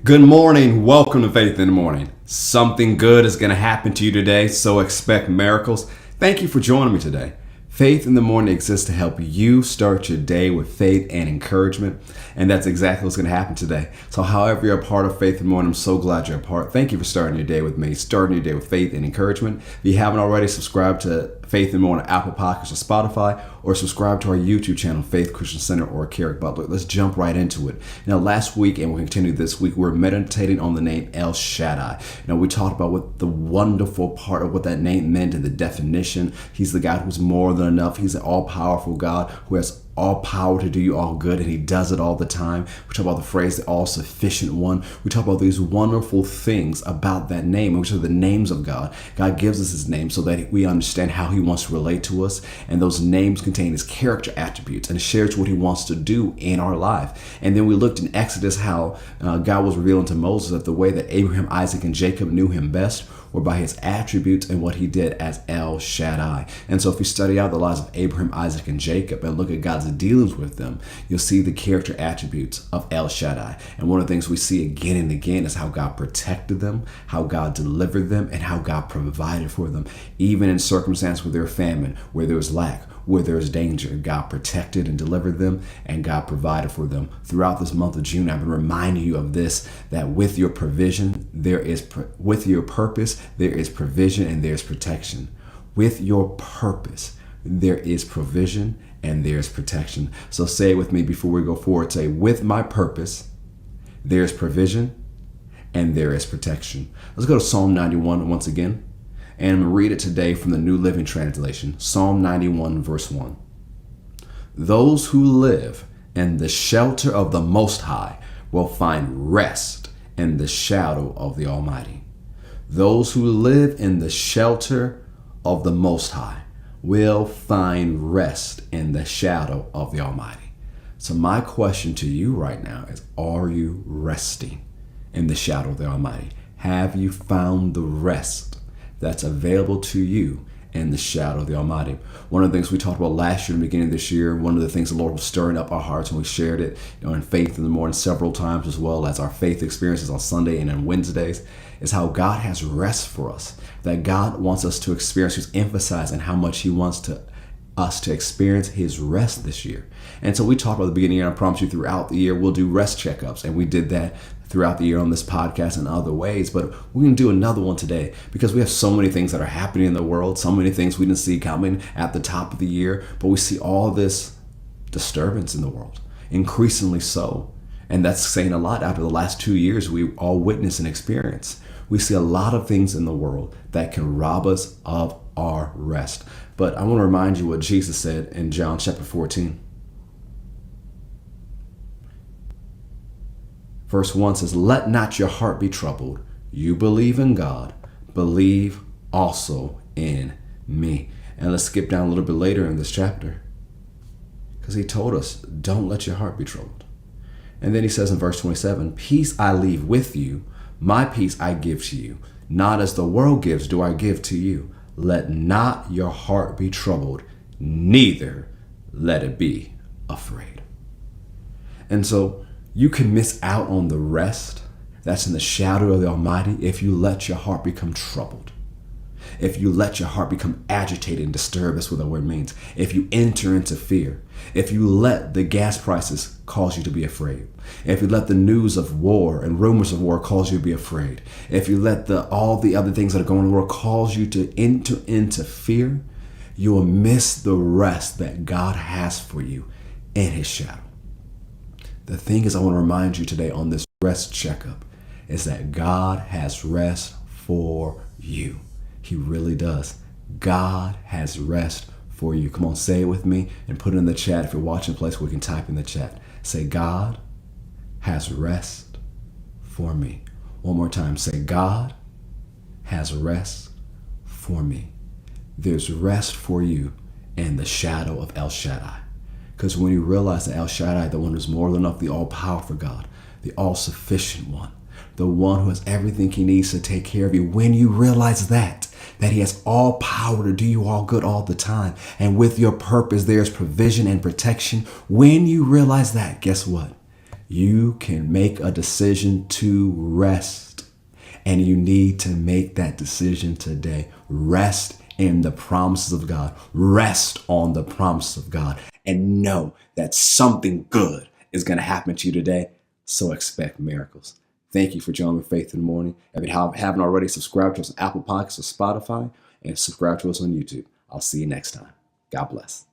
Good morning. Welcome to Faith in the Morning. Something good is going to happen to you today, so expect miracles. Thank you for joining me today. Faith in the Morning exists to help you start your day with faith and encouragement, and that's exactly what's going to happen today. So however you're a part of Faith in the Morning, I'm so glad you're a part. Thank you for starting your day with me, starting your day with faith and encouragement. If you haven't already, subscribe to Faith in the Morning, Apple Podcasts, or Spotify, or subscribe to our YouTube channel, Faith Christian Center or Kerrick Butler. Let's jump right into it. Now, last week, and we'll continue this week, we're meditating on the name El Shaddai. Now, we talked about what the wonderful part of what that name meant and the definition. He's the God who's more than enough. He's an all-powerful God who has all power to do you all good, and he does it all the time. We talk about the phrase, the all-sufficient one. We talk about these wonderful things about that name, which are the names of God. God gives us his name so that we understand how he wants to relate to us, and those names contain his character attributes and shares what he wants to do in our life. And then we looked in Exodus how God was revealing to Moses that the way that Abraham, Isaac, and Jacob knew him best were by his attributes and what he did as El Shaddai. And so if you study out the lives of Abraham, Isaac, and Jacob and look at God's dealings with them, you'll see the character attributes of El Shaddai. And one of the things we see again and again is how God protected them, how God delivered them, and how God provided for them. Even in circumstances where there was famine, where there was lack, where there was danger, God protected and delivered them, and God provided for them. Throughout this month of June, I've been reminding you of this, that with your provision, with your purpose, there is provision and there's protection. With your purpose, there is provision and there's protection. So say it with me before we go forward. Say, with my purpose, there's provision and there is protection. Let's go to Psalm 91 once again. And I'm going to read it today from the New Living Translation, Psalm 91, verse 1. Those who live in the shelter of the Most High will find rest in the shadow of the Almighty. Those who live in the shelter of the Most High will find rest in the shadow of the Almighty. So my question to you right now is, are you resting in the shadow of the Almighty? Have you found the rest that's available to you in the shadow of the Almighty? One of the things we talked about last year, in the beginning of this year, one of the things the Lord was stirring up our hearts, and we shared it, in Faith in the Morning several times, as well as our faith experiences on Sunday and on Wednesdays, is how God has rest for us, that God wants us to experience. He's emphasizing how much he wants us to experience his rest this year. And so we talked about the beginning, and I promise you throughout the year we'll do rest checkups, and we did that throughout the year on this podcast and other ways, but we're going to do another one today because we have so many things that are happening in the world, so many things we didn't see coming at the top of the year, but we see all this disturbance in the world, increasingly so. And that's saying a lot after the last 2 years we all witness and experience. We see a lot of things in the world that can rob us of our rest. But I want to remind you what Jesus said in John chapter 14. Verse 1 says, let not your heart be troubled. You believe in God, believe also in me. And let's skip down a little bit later in this chapter, because he told us, don't let your heart be troubled. And then he says in verse 27, peace I leave with you, my peace I give to you. Not as the world gives do I give to you. Let not your heart be troubled, neither let it be afraid. And so you can miss out on the rest that's in the shadow of the Almighty if you let your heart become troubled. If you let your heart become agitated and disturbed, that's what that word means. If you enter into fear. If you let the gas prices cause you to be afraid. If you let the news of war and rumors of war cause you to be afraid. If you let all the other things that are going on in the world cause you to enter into fear, you will miss the rest that God has for you in his shadow. The thing is, I want to remind you today on this rest checkup is that God has rest for you. He really does. God has rest for you. Come on, say it with me and put it in the chat. If you're watching a place where we can type in the chat, say, God has rest for me. One more time, say, God has rest for me. There's rest for you in the shadow of El Shaddai. Because when you realize that El Shaddai, the one who's more than enough, the all-powerful God, the all-sufficient one, the one who has everything he needs to take care of you, when you realize that he has all power to do you all good all the time, and with your purpose, there's provision and protection. When you realize that, guess what? you can make a decision to rest. And you need to make that decision today. Rest in the promises of God. Rest on the promises of God. And know that something good is going to happen to you today. So expect miracles. Thank you for joining me, Faith in the Morning. If you haven't already, subscribe to us on Apple Podcasts or Spotify, and subscribe to us on YouTube. I'll see you next time. God bless.